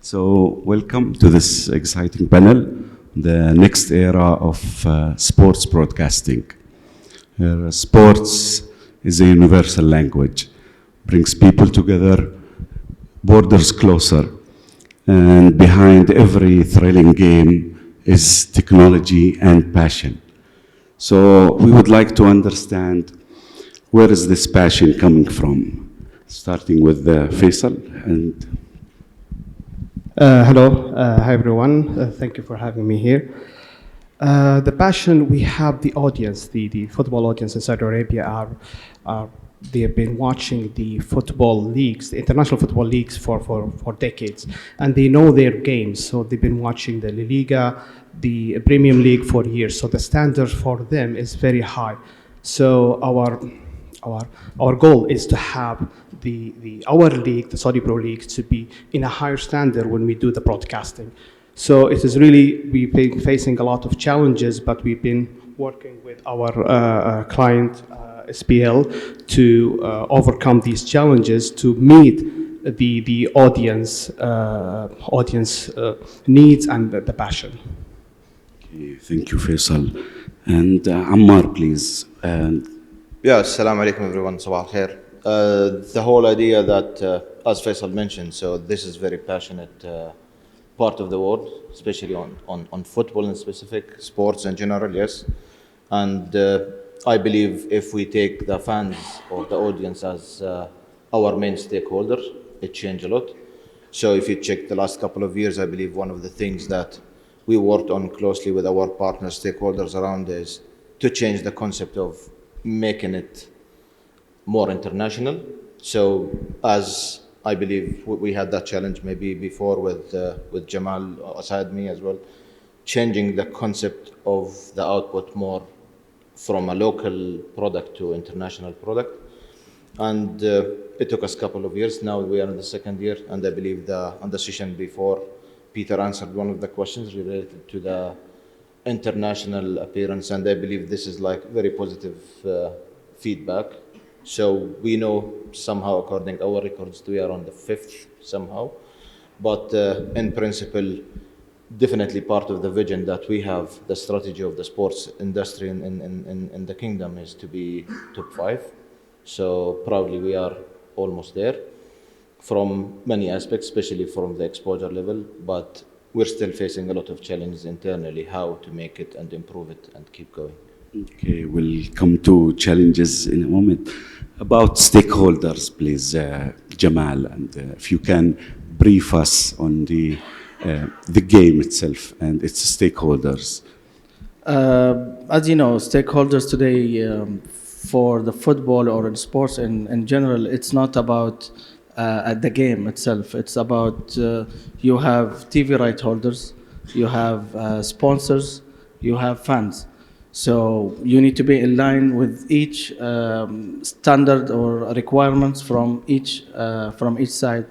So, welcome to this exciting panel, the next era of sports broadcasting. Sports is a universal language, brings people together, borders closer, and behind every thrilling game is technology and passion. So, we would like to understand where is this passion coming from, starting with Faisal and Hello, hi everyone. Thank you for having me here. The passion we have, the audience, the football audience in Saudi Arabia are they have been watching the football leagues, the international football leagues for decades, and they know their games. So they've been watching the La Liga, the Premium League for years. So the standard for them is very high. So our goal is to have our league, the Saudi Pro League, to be in a higher standard when we do the broadcasting. So it is really, we've been facing a lot of challenges, but we've been working with our client, SPL, to overcome these challenges to meet the audience needs and the passion. okay, thank you, Faisal. And Ammar, please. And Yeah, assalamu alaikum everyone, sabah al khair. The whole idea that, as Faisal mentioned, so this is very passionate part of the world, especially on football in specific, sports in general, yes. And I believe if we take the fans or the audience as our main stakeholder, it changed a lot. So if you check the last couple of years, I believe one of the things that we worked on closely with our partner stakeholders around is to change the concept of making it more international. So as I believe we had that challenge maybe before with Jamal, aside me as well, changing the concept of the output more from a local product to international product. And it took us a couple of years. Now we are in the second year, and I believe on the session before, Peter answered one of the questions related to the international appearance, and I believe this is like very positive feedback. So we know somehow, according to our records, we are on the fifth somehow, but in principle, definitely part of the vision that we have, the strategy of the sports industry in the kingdom is to be top five. So proudly we are almost there from many aspects, especially from the exposure level, but we're still facing a lot of challenges internally, how to make it and improve it and keep going. okay, we'll come to challenges in a moment. About stakeholders, please, Jamal, and if you can brief us on the game itself and its stakeholders. As you know, stakeholders today for the football or in sports in general, it's not about the game itself. It's about you have TV right holders, you have sponsors, you have fans. So you need to be in line with each standard or requirements from each side.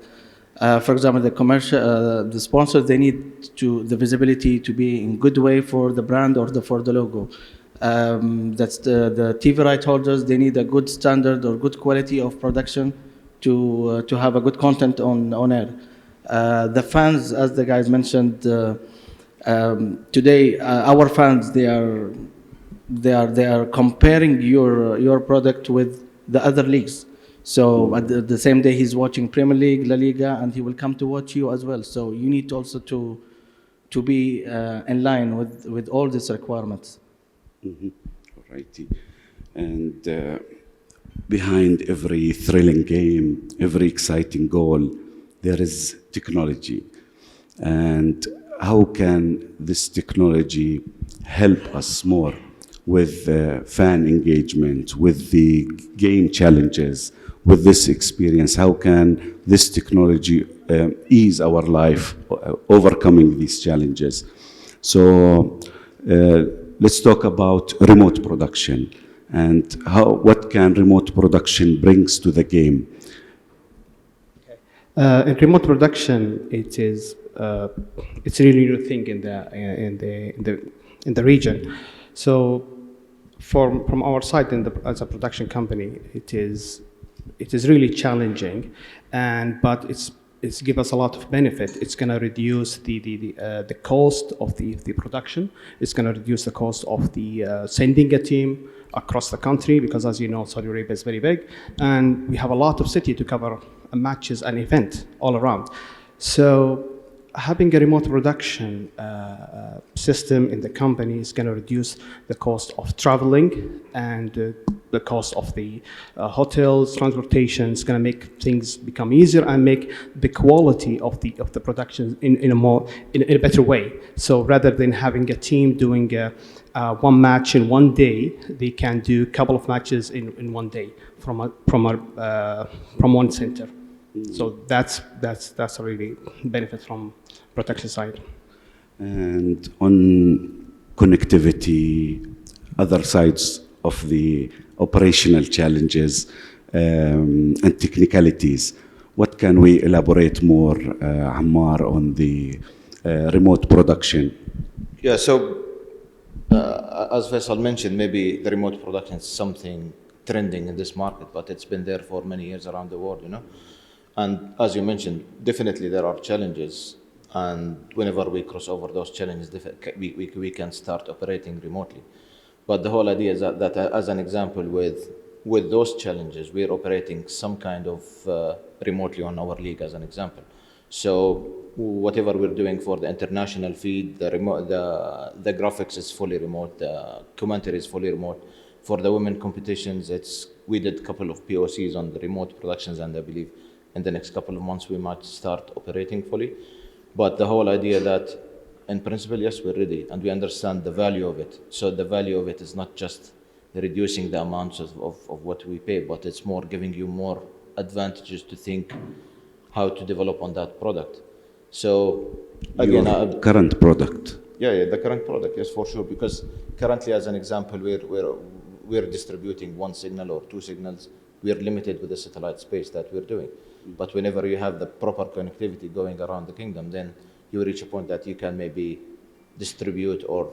For example, the sponsors, they need the visibility to be in good way for the brand or for the logo. That's the TV right holders. They need a good standard or good quality of production to have a good content on air. The fans, as the guys mentioned, today our fans they are comparing your product with the other leagues. So at the same day he's watching Premier League, La Liga, and he will come to watch you as well. So you need also to be in line with all these requirements. Mm-hmm. All righty. And behind every thrilling game, every exciting goal, there is technology. And how can this technology help us more with fan engagement, with the game challenges, with this experience? How can this technology ease our life, overcoming these challenges? So let's talk about remote production and what can remote production brings to the game. In remote production, it's a really new thing in the region. So from our side as a production company, it is really challenging, but it's give us a lot of benefit. It's going to reduce the cost of the production. It's going to reduce the cost of the sending a team across the country, because as you know, Saudi Arabia is very big, and we have a lot of city to cover matches and event all around. So having a remote production system in the company is going to reduce the cost of traveling and the cost of the hotels, transportation. It's going to make things become easier and make the quality of the production in a better way. So rather than having a team doing one match in one day, they can do a couple of matches in one day from one center. So that's a really benefit from protection side. And on connectivity, other sides of the operational challenges and technicalities, what can we elaborate more, Ammar, on the remote production? Yeah, so as Faisal mentioned, maybe the remote production is something trending in this market, but it's been there for many years around the world, you know. And as you mentioned, definitely there are challenges, and whenever we cross over those challenges, we can start operating remotely. But the whole idea is that as an example, with those challenges, we're operating some kind of remotely on our league, as an example. So whatever we're doing for the international feed, the graphics is fully remote, the commentary is fully remote. For the women competitions, we did a couple of POCs on the remote productions, and I believe in the next couple of months we might start operating fully. But the whole idea that, in principle, yes, we're ready and we understand the value of it. So the value of it is not just reducing the amounts of what we pay, but it's more giving you more advantages to think how to develop on that product. So again, Your current product. yeah, the current product, yes, for sure. Because currently, as an example, we're distributing one signal or two signals. We're limited with the satellite space that we're doing. But whenever you have the proper connectivity going around the kingdom, then you reach a point that you can maybe distribute or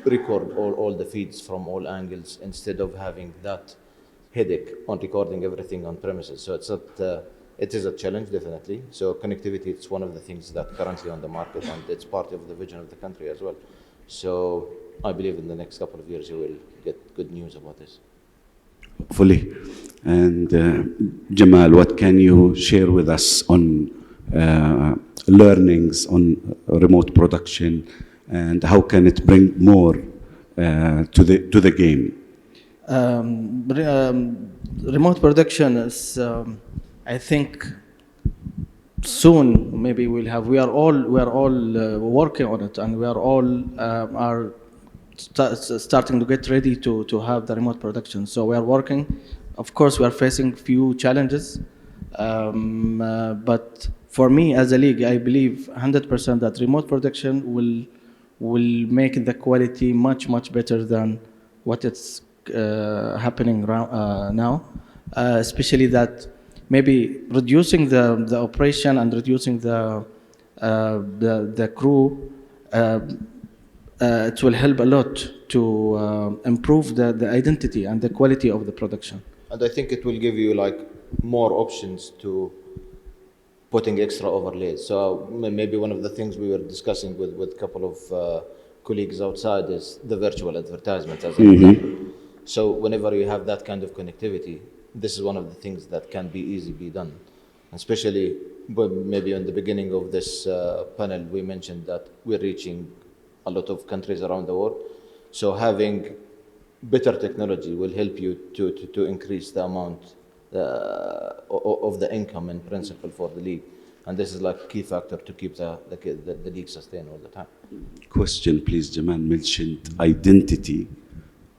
record all the feeds from all angles instead of having that headache on recording everything on premises. So it is a challenge, definitely. So connectivity, it's one of the things that currently on the market, and it's part of the vision of the country as well. So I believe in the next couple of years you will get good news about this. Hopefully. And Jamal, what can you share with us on learnings on remote production, and how can it bring more to the game? Remote production is, I think, soon maybe we'll have. We are all working on it, and we are all starting to get ready to have the remote production. So we are working. Of course, we are facing few challenges, but for me as a league, I believe 100% that remote production will make the quality much better than what it's happening now. Especially that maybe reducing the operation and reducing the crew. It will help a lot to improve the identity and the quality of the production. And I think it will give you like more options to putting extra overlays. So maybe one of the things we were discussing with a couple of colleagues outside is the virtual advertisement as an example. So whenever you have that kind of connectivity, this is one of the things that can be easily done. Especially maybe in the beginning of this panel, we mentioned that we're reaching a lot of countries around the world. So having better technology will help you to increase the amount of the income in principle for the league. And this is like a key factor to keep the league sustained all the time. Question, please. Jamal mentioned identity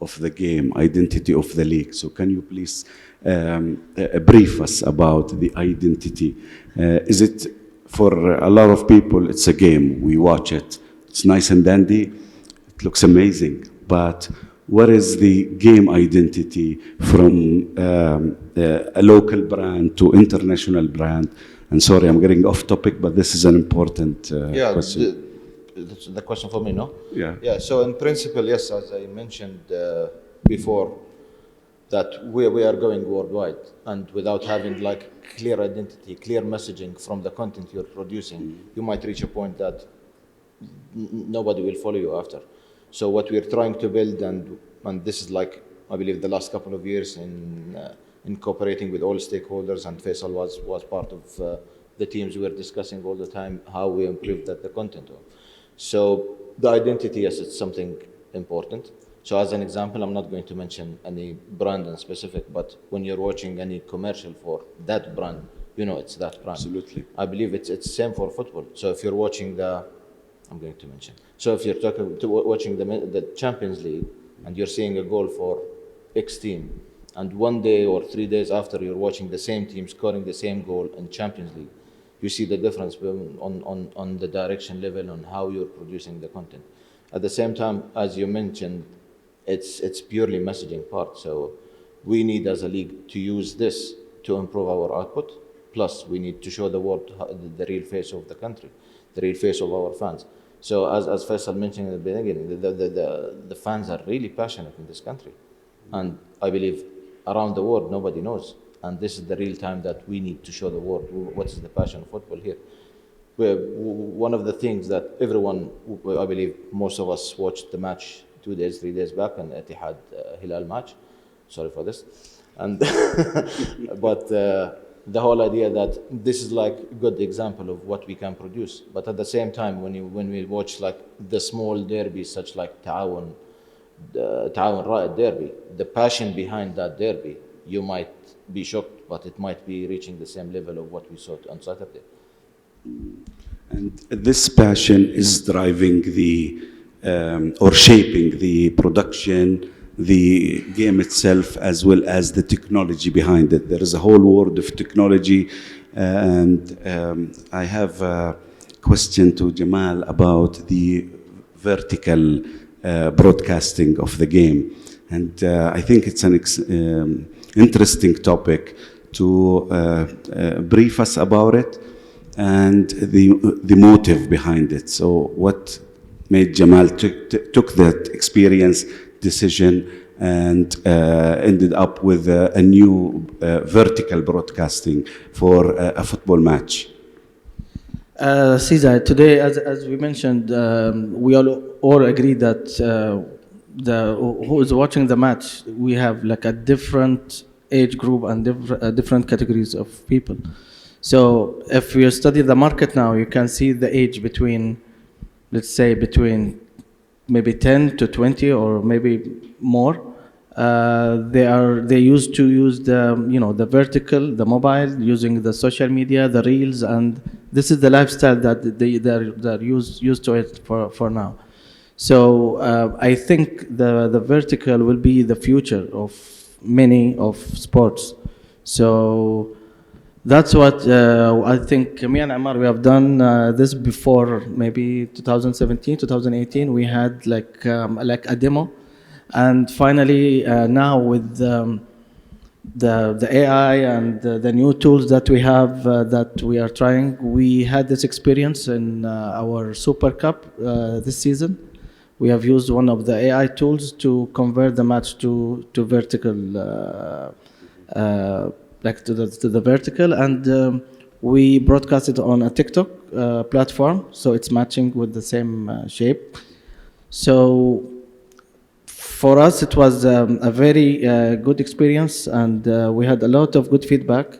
of the game, identity of the league. So can you please brief us about the identity? Is it, for a lot of people, it's a game, we watch it, it's nice and dandy, it looks amazing, but what is the game identity from a local brand to international brand? And sorry, I'm getting off topic, but this is an important question. The question for me, no? Yeah. Yeah, so in principle, yes, as I mentioned before, that we are going worldwide, and without having like clear identity, clear messaging from the content you're producing, you might reach a point that nobody will follow you after. So what we're trying to build, and this is like I believe the last couple of years in cooperating with all stakeholders, and Faisal was part of the teams we were discussing all the time how we improve the content. So the identity, yes, it's something important. So as an example, I'm not going to mention any brand in specific, but when you're watching any commercial for that brand, you know it's that brand. Absolutely. I believe it's same for football. So if you're watching I'm going to mention. So if you're watching the Champions League and you're seeing a goal for X team, and 1 day or 3 days after you're watching the same team scoring the same goal in Champions League, you see the difference on the direction level on how you're producing the content. At the same time, as you mentioned, it's purely messaging part. So we need as a league to use this to improve our output. Plus, we need to show the world the real face of the country, the real face of our fans. So as Faisal mentioned in the beginning, the fans are really passionate in this country. And I believe around the world, nobody knows. And this is the real time that we need to show the world what is the passion of football here. One of the things that everyone, I believe most of us watched the match 2 days, 3 days back, an Etihad Hilal match. Sorry for this. And but the whole idea that this is like a good example of what we can produce. But at the same time, when we watch like the small derbies, such like Ta'awun, the Ta'awun Ra'id derby, the passion behind that derby, you might be shocked, but it might be reaching the same level of what we saw on Saturday. And this passion is driving or shaping the production, the game itself, as well as the technology behind it. There is a whole world of technology. And I have a question to Jamal about the vertical broadcasting of the game. And I think it's an interesting topic to brief us about it and the motive behind it. So what made Jamal took that experience, decision, and ended up with a new vertical broadcasting for a football match? Cesar, today, as we mentioned, we all agree that who is watching the match, we have like a different age group and different categories of people. So if you study the market now, you can see the age between, let's say, between maybe 10 to 20 or maybe more. They used to use the vertical, the mobile, using the social media, the reels, and this is the lifestyle that they're used to it for now. So I think the vertical will be the future of many of sports. So that's what I think me and Ammar, we have done this before, maybe 2017, 2018. We had like a demo. And finally, now with the AI and the new tools that we have that we are trying, we had this experience in our Super Cup this season. We have used one of the AI tools to convert the match to vertical, like to the vertical, and we broadcast it on a TikTok platform, so it's matching with the same shape. So for us, it was a very good experience, and we had a lot of good feedback.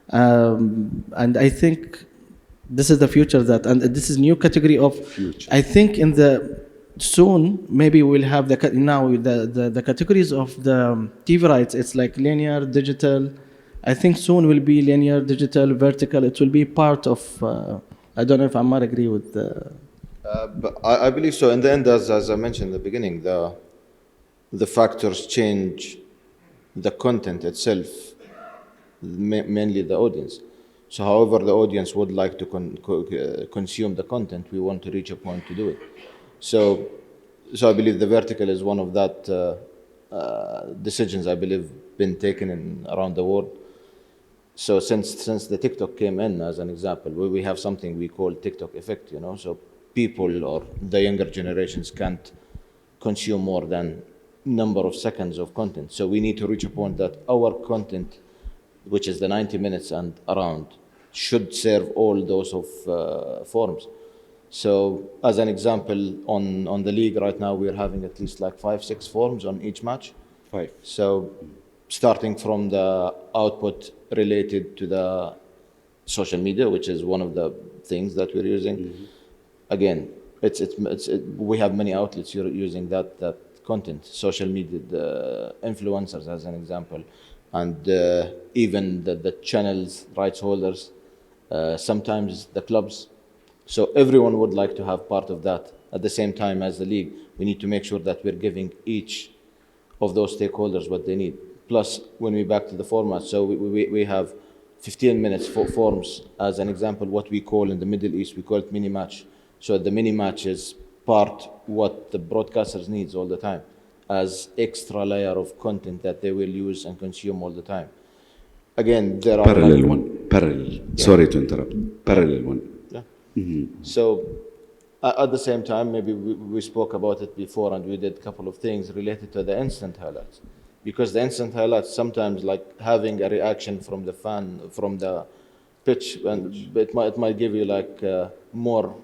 And I think this is the future and this is new category of Future. I think soon maybe we'll have the categories of the TV rights. It's like linear, digital. I think soon will be linear, digital, vertical. It will be part of. I don't know if Ammar agree with. But I believe so. In the end, as I mentioned in the beginning, the factors change the content itself, mainly the audience. So however the audience would like to consume the content, we want to reach a point to do it. So I believe the vertical is one of that decisions, I believe, been taken around the world. So since the TikTok came in as an example, we have something we call TikTok effect, so people or the younger generations can't consume more than number of seconds of content. So we need to reach a point that our content, which is the 90 minutes and around, should serve all those of forms. So as an example, on the league right now, we're having at least like 5-6 forms on each match. 5. So starting from the output related to the social media, which is one of the things that we're using. Again, we have many outlets using that content, social media, the influencers as an example, and even the channels, rights holders, sometimes the clubs. So everyone would like to have part of that. At the same time as the league, we need to make sure that we're giving each of those stakeholders what they need. Plus, when we back to the format, so we have 15 minutes for forms. As an example, what we call in the Middle East, we call it mini match. So the mini match is part what the broadcasters needs all the time as extra layer of content that they will use and consume all the time. Again, there are Parallel one. Parallel. Sorry to interrupt. Parallel one. Yeah. So at the same time, maybe we spoke about it before, and we did a couple of things related to the instant highlights. Because the instant highlights, sometimes like having a reaction from the fan, from the pitch, and it might give you like more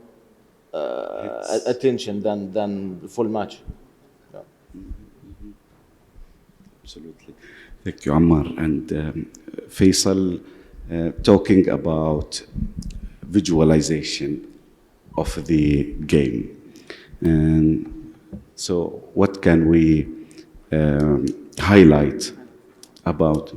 attention than the full match. Yeah. Absolutely. Thank you, Ammar. And Faisal, talking about visualization of the game. And so what can we highlight about?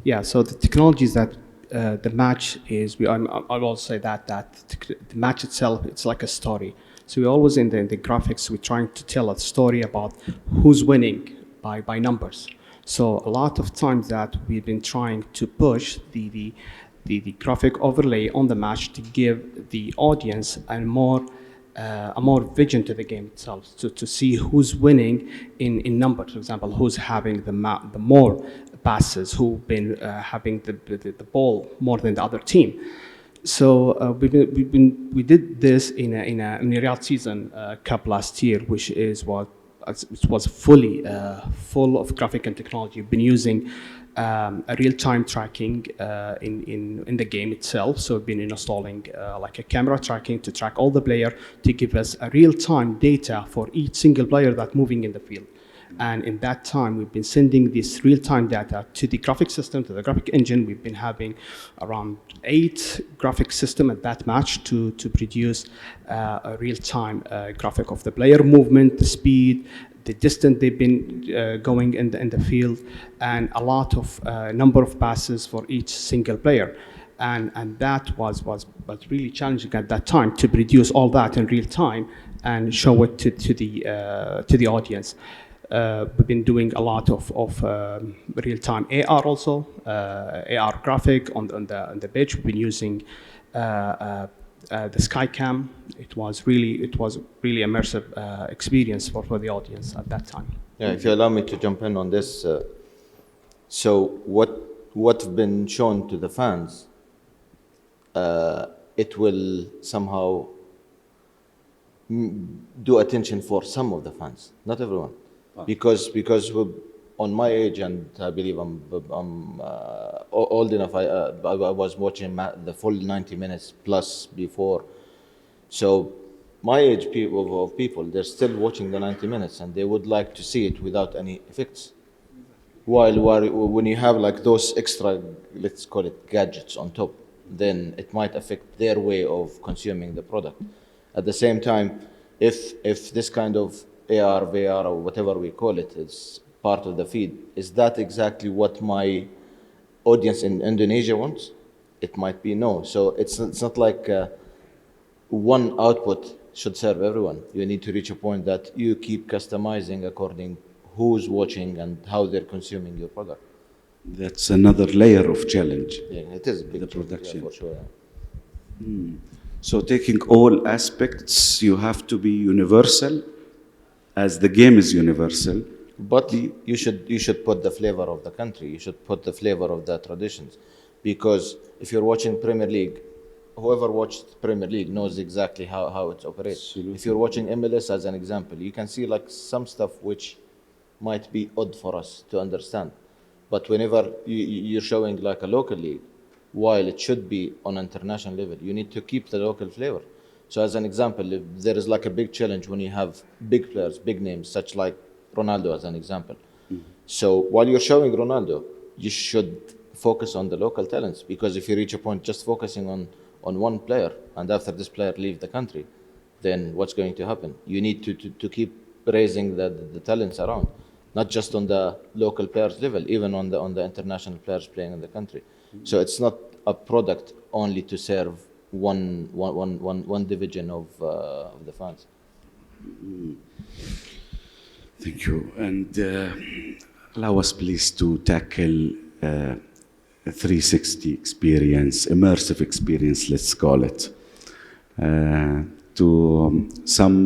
Yeah, so the technologies that the match is, I will say that the match itself, it's like a story. So we always in the graphics, we're trying to tell a story about who's winning by numbers. So a lot of times that we've been trying to push the graphic overlay on the match to give the audience a more vision to the game itself, to see who's winning in numbers. For example, who's having the more passes, who've been having the ball more than the other team. So we did this in a Riyadh season cup last year, which was fully full of graphic and technology. We've been using a real-time tracking in the game itself. So we've been installing like a camera tracking to track all the player to give us a real-time data for each single player that's moving in the field. And in that time, we've been sending this real-time data to the graphic system, to the graphic engine. We've been having around 8 graphic systems at that match to produce a real-time graphic of the player movement, the speed, the distance they've been going in the field, and a lot of number of passes for each single player. And that was really challenging at that time to produce all that in real time and show it to the audience. We've been doing a lot of real-time AR also, AR graphic on the pitch. We've been using the Skycam. It was really immersive experience for the audience at that time. Yeah, if you allow me to jump in on this, so what's been shown to the fans, it will somehow do attention for some of the fans, not everyone. Because on my age, and I believe I'm old enough, I was watching the full 90 minutes plus before. So my age of people, they're still watching the 90 minutes and they would like to see it without any effects. While when you have like those extra, let's call it gadgets on top, then it might affect their way of consuming the product. At the same time, if this kind of AR, VR, or whatever we call it, is part of the feed, is that exactly what my audience in Indonesia wants? It might be no. So it's not like one output should serve everyone. You need to reach a point that you keep customizing according who's watching and how they're consuming your product. That's another layer of challenge. Yeah, it is a big The challenge, production. yeah, for sure. So taking all aspects, you have to be universal, as the game is universal. But you should put the flavor of the country. You should put the flavor of the traditions, because if you're watching Premier League, whoever watched Premier League knows exactly how it operates. Absolutely. If you're watching MLS as an example, you can see like some stuff which might be odd for us to understand. But whenever you're showing like a local league, while it should be on international level, you need to keep the local flavor. So as an example, if there is like a big challenge when you have big players, big names, such like Ronaldo as an example. So while you're showing Ronaldo, you should focus on the local talents, because if you reach a point just focusing on one player and after this player leave the country, then what's going to happen? You need to keep raising the talents around, not just on the local players level, even on the international players playing in the country. So it's not a product only to serve one division of the fans. Thank you. And allow us, please, to tackle a 360 experience, immersive experience, let's call it. To some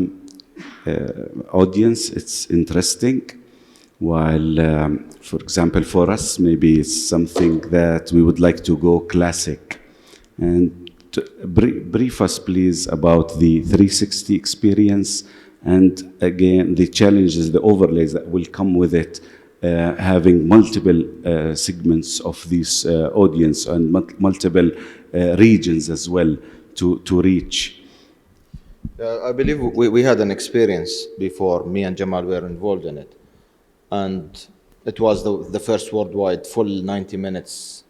audience, it's interesting, while, for example, for us, maybe it's something that we would like to go classic. And brief us, please, about the 360 experience, and again, the challenges, the overlays that will come with it, having multiple segments of this audience and multiple regions as well to reach. I believe we had an experience before, me and Jamal were involved in it. And it was the first worldwide full 90 minutes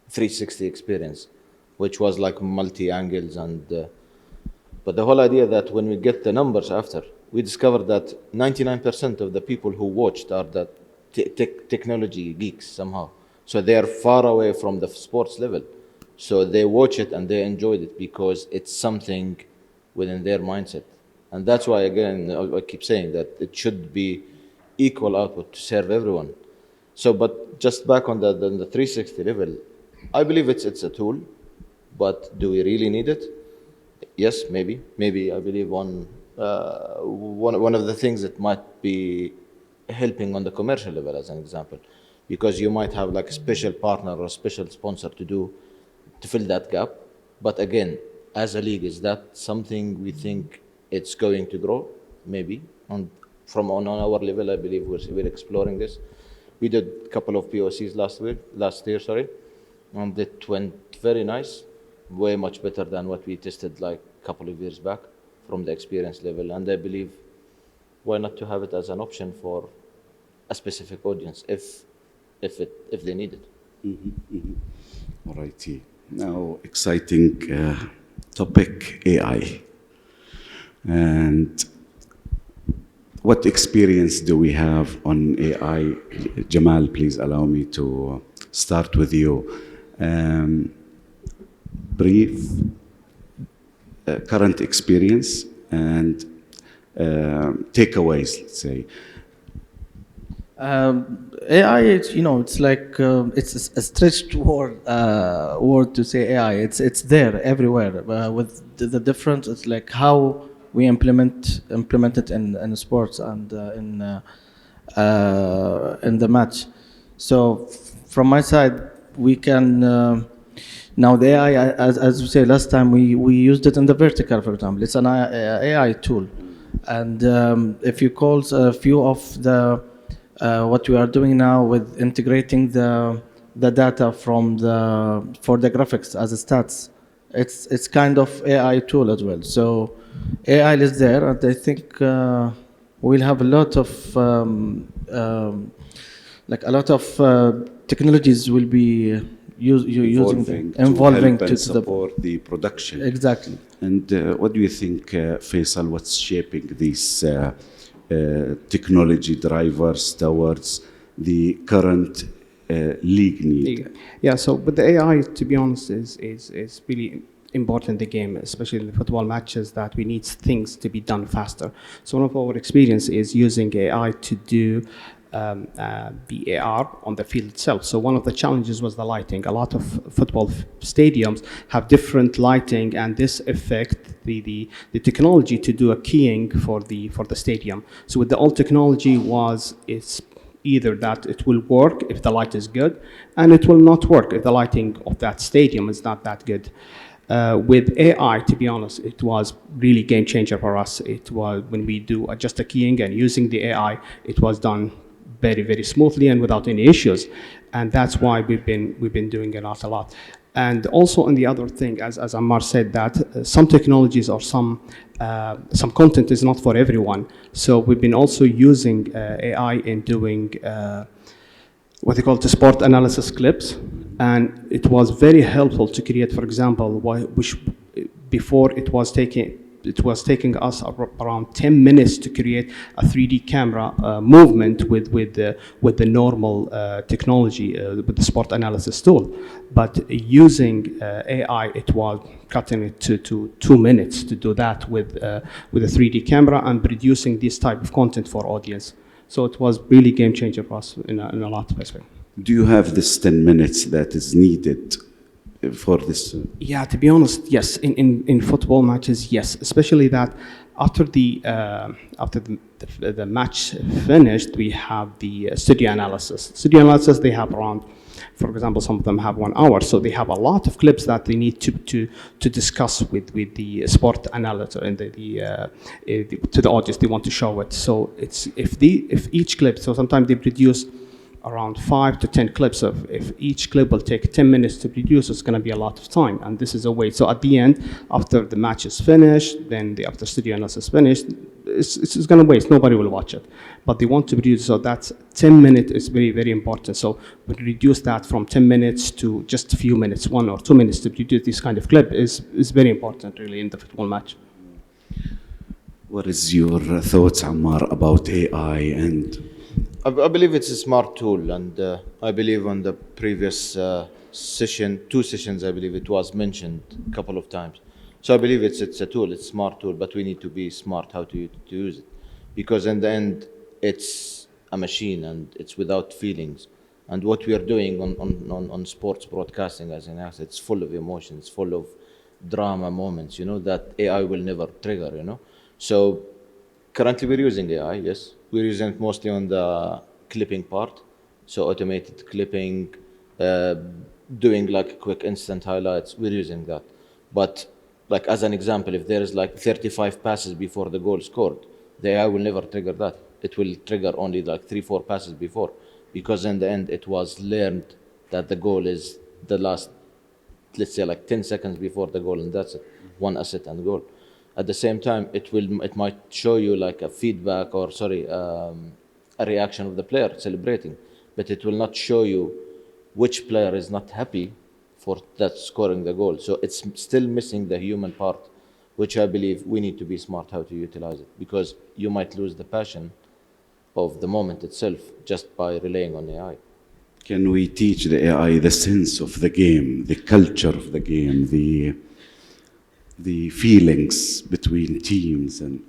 360 experience, which was like multi-angles. But the whole idea that when we get the numbers after, we discovered that 99% of the people who watched are the technology geeks somehow. So they are far away from the sports level. So they watch it and they enjoyed it because it's something within their mindset. And that's why, again, I keep saying that it should be equal output to serve everyone. So, but just back on the 360 level, I believe it's a tool, but do we really need it? Yes, maybe. Maybe I believe one of the things that might be helping on the commercial level, as an example, because you might have like a special partner or a special sponsor to fill that gap. But again, as a league, is that something we think it's going to grow? Maybe. On our level, I believe we're exploring this. We did a couple of POCs last year, and it went very nice, way much better than what we tested like a couple of years back from the experience level. And I believe, why not to have it as an option for a specific audience if they need it. All righty. Now, exciting topic, AI. And what experience do we have on AI? Jamal, please allow me to start with you. Brief current experience and takeaways, let's say. AI, it's like it's a stretched word to say AI. It's there everywhere. With the difference, it's like how we implement it in sports and in the match. So from my side, we can now the AI, as we say last time, we used it in the vertical, for example. It's an AI tool, and if you call a few of the what we are doing now with integrating the data for the graphics as stats, it's kind of AI tool as well. So AI is there, and I think we'll have a lot of technologies will be evolving to the support the production. Exactly. And what do you think, Faisal? What's shaping these technology drivers towards the current league need? Yeah, so with the AI, to be honest, is really important in the game, especially in the football matches, that we need things to be done faster. So one of our experience is using AI to do the AR on the field itself. So one of the challenges was the lighting. A lot of football stadiums have different lighting, and this affect the technology to do a keying for the stadium. So with the old technology it's either that it will work if the light is good, and it will not work if the lighting of that stadium is not that good. With AI, to be honest, it was really game changer for us. It was when we do just a keying and using the AI, it was done very smoothly and without any issues, and that's why we've been doing it a lot. And also, on the other thing, as Ammar said, that some technologies or some content is not for everyone. So we've been also using AI in doing what they call the sport analysis clips, and it was very helpful to create, for example, which before it was taking us around 10 minutes to create a 3D camera movement with the normal technology, with the sport analysis tool. But using AI, it was cutting it to 2 minutes to do that with a 3D camera and producing this type of content for audience. So it was really game changer for us in a lot of aspects. Do you have this 10 minutes that is needed for this? Yeah, to be honest, yes. In football matches, yes. Especially that after the match finished, we have the studio analysis. Studio analysis, they have around, for example, some of them have 1 hour, so they have a lot of clips that they need to discuss with the sport analyst and to the audience. They want to show it. So it's if each clip. So sometimes they produce around 5 to 10 clips of. If each clip will take 10 minutes to produce, it's going to be a lot of time, and this is a way. So at the end, after the match is finished, then after studio analysis is finished, it's going to waste. Nobody will watch it, but they want to produce. So that's 10 minutes is very important. So we reduce that from 10 minutes to just a few minutes, 1 or 2 minutes to produce this kind of clip is very important, really, in the football match. What is your thoughts, Ammar, about AI? And I believe it's a smart tool, and I believe on the previous session, 2 sessions, I believe it was mentioned a couple of times. So I believe it's a tool, it's a smart tool, but we need to be smart how to use it, because in the end, it's a machine and it's without feelings. And what we are doing on sports broadcasting, as an asset, it's full of emotions, full of drama moments, that AI will never trigger, So currently we're using AI, yes. We're using it mostly on the clipping part, so automated clipping, doing like quick instant highlights. We're using that, but like as an example, if there is like 35 passes before the goal scored, the AI will never trigger that. It will trigger only like 3-4 passes before, because in the end it was learned that the goal is the last, let's say like 10 seconds before the goal, and that's it, 1 asset and goal. At the same time, it might show you like a feedback or a reaction of the player celebrating, but it will not show you which player is not happy for that scoring the goal. So it's still missing the human part, which I believe we need to be smart how to utilize it, because you might lose the passion of the moment itself just by relying on AI. can we teach the AI the sense of the game, the culture of the game, the feelings between teams? And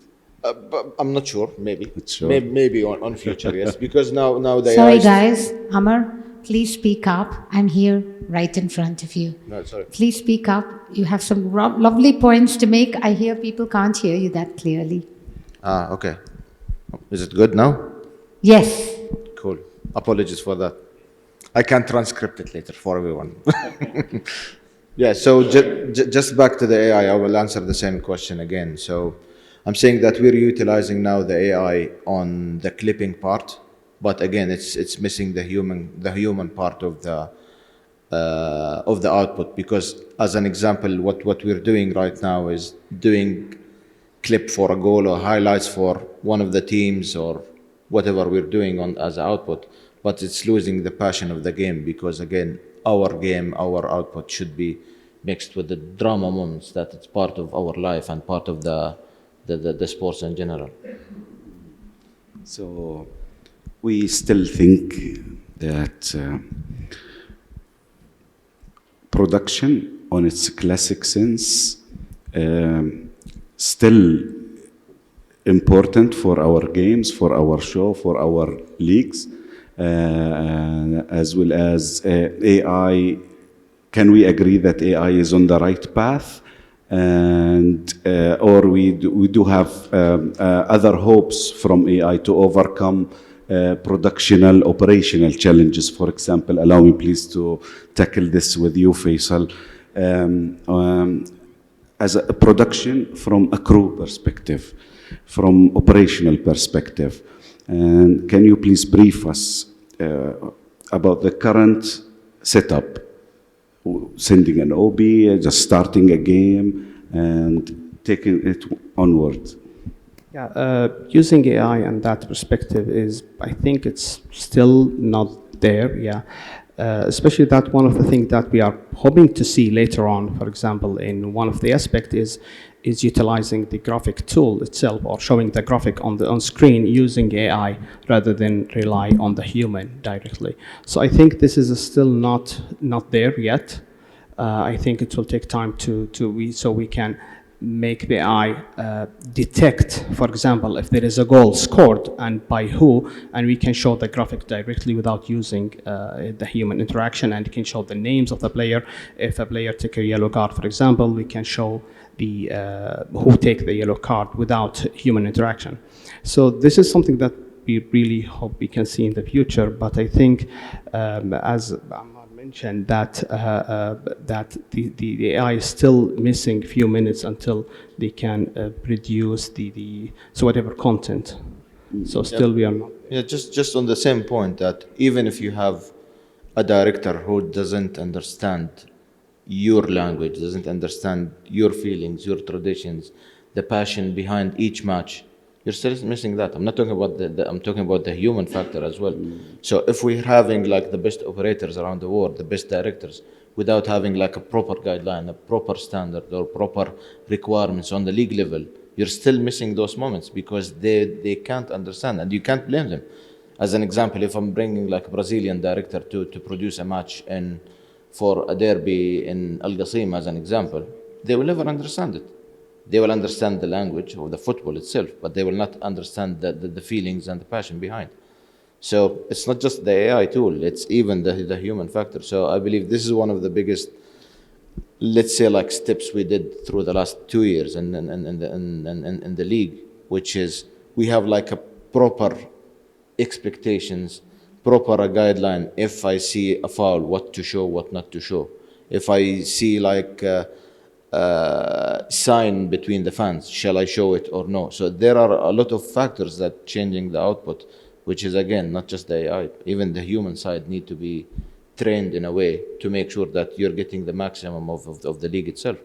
But I'm not sure. Maybe. Not sure. Maybe on future, yes. Because now the Sorry, AI guys. Ammar, please speak up. I'm here right in front of you. No, sorry. Please speak up. You have some lovely points to make. I hear people can't hear you that clearly. Okay. Is it good now? Yes. Cool. Apologies for that. I can transcript it later for everyone. Yeah, so just back to the AI, I will answer the same question again. So I'm saying that we're utilizing now the AI on the clipping part, but again, it's missing the human part of the output, because as an example, what we're doing right now is doing clip for a goal or highlights for one of the teams or whatever we're doing on as output, but it's losing the passion of the game, because again, our output should be mixed with the drama moments that it's part of our life and part of the sports in general. so we still think that production on its classic sense still important for our games, for our show, for our leagues, as well as AI. Can we agree that AI is on the right path, and or we do have other hopes from AI to overcome operational challenges? For example, allow me please to tackle this with you, Faisal. As a production from a crew perspective, from operational perspective, And can you please brief us about the current setup? Sending an OB, just starting a game, and taking it onward. Yeah, using AI and that perspective is, I think it's still not there, yeah. Especially that one of the things that we are hoping to see later on, for example, in one of the aspects is utilizing the graphic tool itself or showing the graphic on screen using AI rather than rely on the human directly. So I think this is still not there yet. I think it will take time so we can make the AI detect, for example, if there is a goal scored and by who, and we can show the graphic directly without using the human interaction, and can show the names of the player. If a player take a yellow card, for example, we can show the who take the yellow card without human interaction. So this is something that we really hope we can see in the future. But I think, as Ammar mentioned, that the AI is still missing a few minutes until they can produce so whatever content. So still we are not. Yeah, just on the same point that even if you have a director who doesn't understand your language, doesn't understand your feelings, your traditions, the passion behind each match, you're still missing that. I'm not talking about I'm talking about the human factor as well. So if we're having like the best operators around the world, the best directors, without having like a proper guideline, a proper standard, or proper requirements on the league level, you're still missing those moments because they can't understand, and you can't blame them. As an example, if I'm bringing like a Brazilian director to produce a match for a derby in Al Qasim as an example, they will never understand it. They will understand the language of the football itself, but they will not understand the feelings and the passion behind. So it's not just the AI tool, it's even the human factor. So I believe this is one of the biggest, let's say, like steps we did through the last 2 years in the league, which is we have like a proper expectations, proper guideline. If I see a foul, what to show, what not to show. If I see like sign between the fans, shall I show it or no? So there are a lot of factors that changing the output, which is again not just the AI, even the human side need to be trained in a way to make sure that you're getting the maximum of the league itself.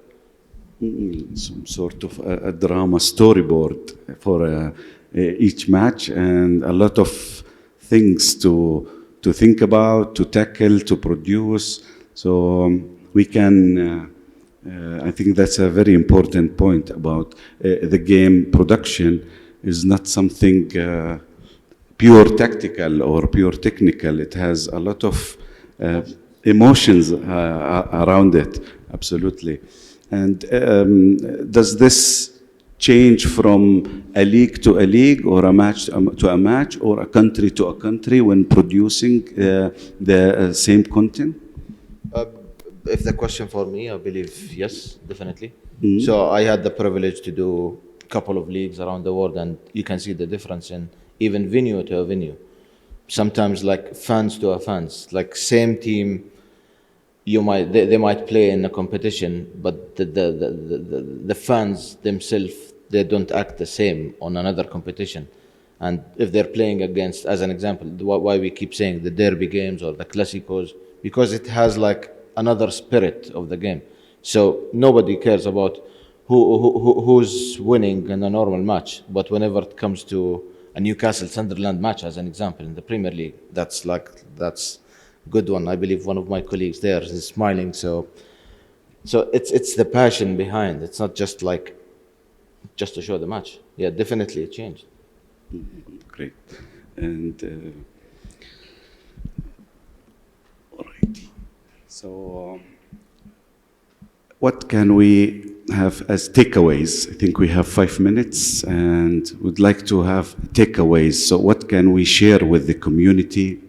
Some sort of a drama storyboard for each match, and a lot of things to think about, to tackle, to produce. So we can. I think that's a very important point about the game production is not something pure tactical or pure technical. It has a lot of emotions around it, absolutely. And does this change from a league to a league, or a match to a match, or a country to a country when producing the same content? If the question for me, I believe yes, definitely. So I had the privilege to do a couple of leagues around the world, and you can see the difference in even venue to a venue. Sometimes like fans to a fans, like same team, they might play in a competition, but the fans themselves, they don't act the same on another competition. And if they're playing against, as an example, why we keep saying the derby games or the clásicos, because it has like another spirit of the game. So nobody cares about who's winning in a normal match, but whenever it comes to a Newcastle-Sunderland match, as an example, in the Premier League, that's a good one. I believe one of my colleagues there is smiling. So it's the passion behind. It's not just like just to show the match. Yeah, definitely it changed. Great. And all right. So what can we have as takeaways? I think we have 5 minutes and would like to have takeaways. So what can we share with the community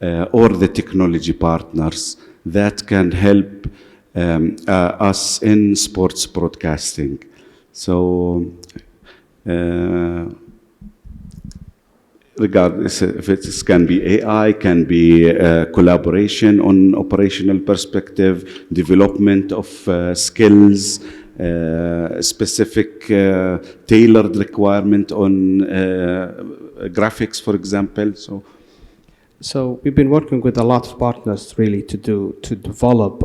or the technology partners that can help us in sports broadcasting? So regardless if it can be AI, can be collaboration on operational perspective, development of skills, specific tailored requirement on graphics, for example. So we've been working with a lot of partners really to develop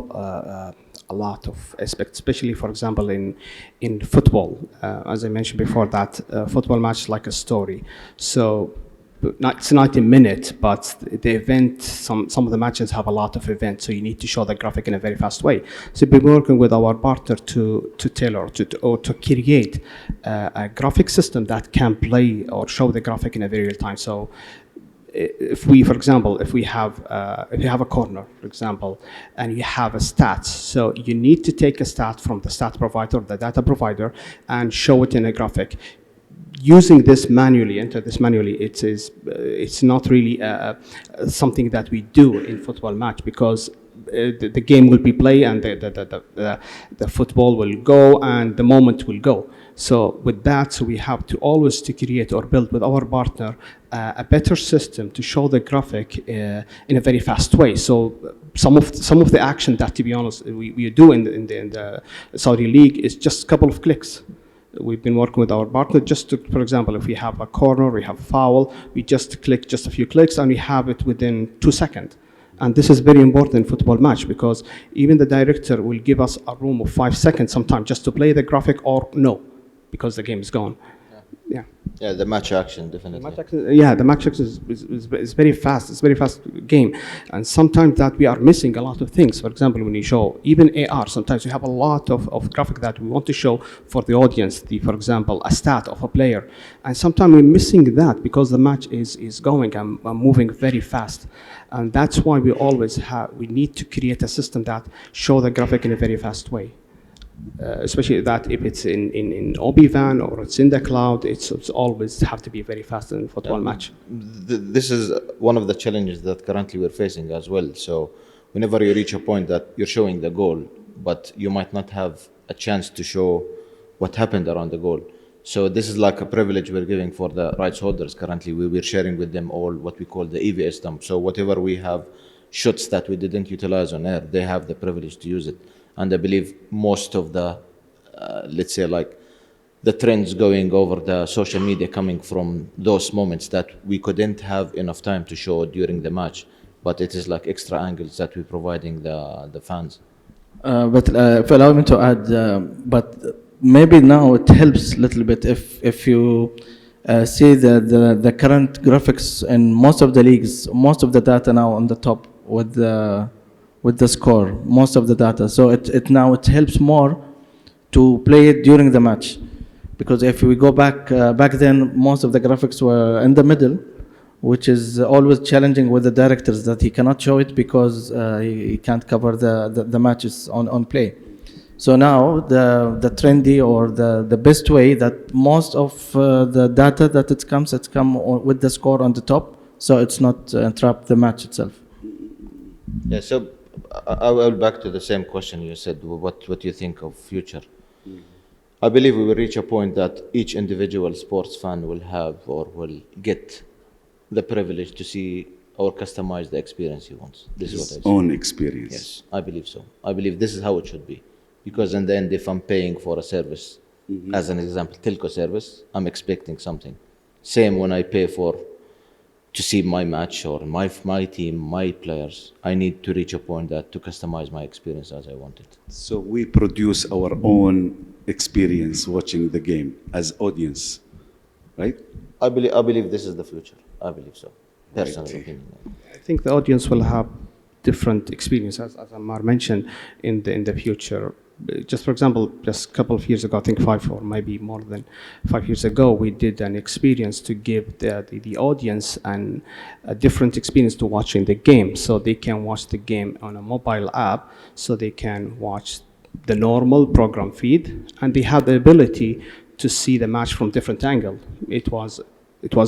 a lot of aspects, especially for example in football. As I mentioned before, that football match is like a story. So it's 90 minutes, but the event, some of the matches have a lot of events, so you need to show the graphic in a very fast way. So we've been working with our partner to tailor or to create a graphic system that can play or show the graphic in a very real time. So if we, for example, if you have a corner, for example, and you have a stats, so you need to take a stat from the stat provider, the data provider, and show it in a graphic. Using this manually, it's not really something that we do in football match, because the game will be played and the football will go and the moment will go. So with that, we have to always to create or build with our partner a better system to show the graphic in a very fast way. So some of the action that, to be honest, we do in the Saudi League is just a couple of clicks. We've been working with our partner just to, for example, if we have a corner, we have a foul, we just click just a few clicks and we have it within 2 seconds. And this is very important in football match, because even the director will give us a room of 5 seconds sometimes just to play the graphic or no, because the game is gone. Yeah. Yeah, the match action, definitely. The match action is very fast. It's a very fast game. And sometimes that we are missing a lot of things. For example, when you show even AR, sometimes we have a lot of graphic that we want to show for the audience, for example, a stat of a player. And sometimes we're missing that because the match is going and moving very fast. And that's why we need to create a system that show the graphic in a very fast way. Especially that if it's in OB-WAN or it's in the cloud, it's always have to be very fast in football match. This is one of the challenges that currently we're facing as well. So whenever you reach a point that you're showing the goal, but you might not have a chance to show what happened around the goal. So this is like a privilege we're giving for the rights holders currently. We're sharing with them all what we call the EVS dump. So whatever we have shots that we didn't utilize on air, they have the privilege to use it. And I believe most of the, let's say, like the trends going over the social media coming from those moments that we couldn't have enough time to show during the match, but it is like extra angles that we're providing the fans. But if you allow me to add, but maybe now it helps a little bit if you see the current graphics in most of the leagues, most of the data now on the top with the score, most of the data. So it now helps more to play it during the match, because if we go back then, most of the graphics were in the middle, which is always challenging with the directors that he cannot show it because he can't cover the matches on play. So now the trendy or the best way that most of the data that it comes with the score on the top, so it's not interrupt the match itself. Yeah, so I will back to the same question you said, what do you think of future? I believe we will reach a point that each individual sports fan will have or will get the privilege to see or customize the experience he wants. This is what I say. Own experience. Yes, I believe so. I believe this is how it should be. Because in the end, if I'm paying for a service, as an example, telco service, I'm expecting something. Same when I pay to see my match or my team, my players, I need to reach a point that to customize my experience as I want it. So we produce our own experience watching the game as audience, right? I believe this is the future. I believe so. Personal opinion. I think the audience will have different experiences, as Ammar mentioned, in the future. Just for example, just a couple of years ago, I think 5 or maybe more than 5 years ago, we did an experience to give the audience a different experience to watching the game. So they can watch the game on a mobile app, so they can watch the normal program feed, and they have the ability to see the match from different angle. It was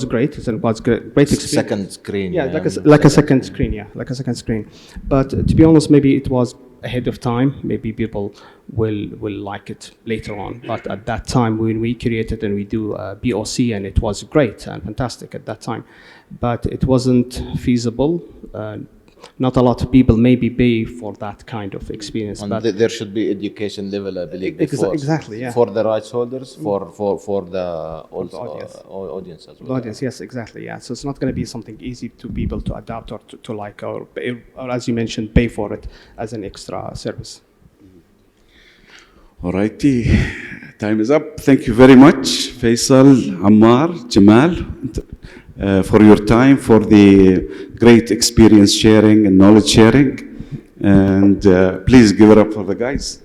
great. It was great experience. Second screen. Yeah, like a second screen. Yeah, like a second screen. But to be honest, maybe it was ahead of time. Maybe people will like it later on. But at that time, when we created and we do BOC, and it was great and fantastic at that time, but it wasn't feasible. not a lot of people maybe pay for that kind of experience. And But there should be education level, I believe, before, exactly, yeah. for the rights holders, for the also audience. Audience as well. the audience, yes, exactly, yeah. So it's not going to be something easy to people to adapt or to like, or as you mentioned, pay for it as an extra service. Alrighty, time is up. Thank you very much, Faisal, Ammar, Jamal, for your time, for the great experience sharing and knowledge sharing. And please give it up for the guys.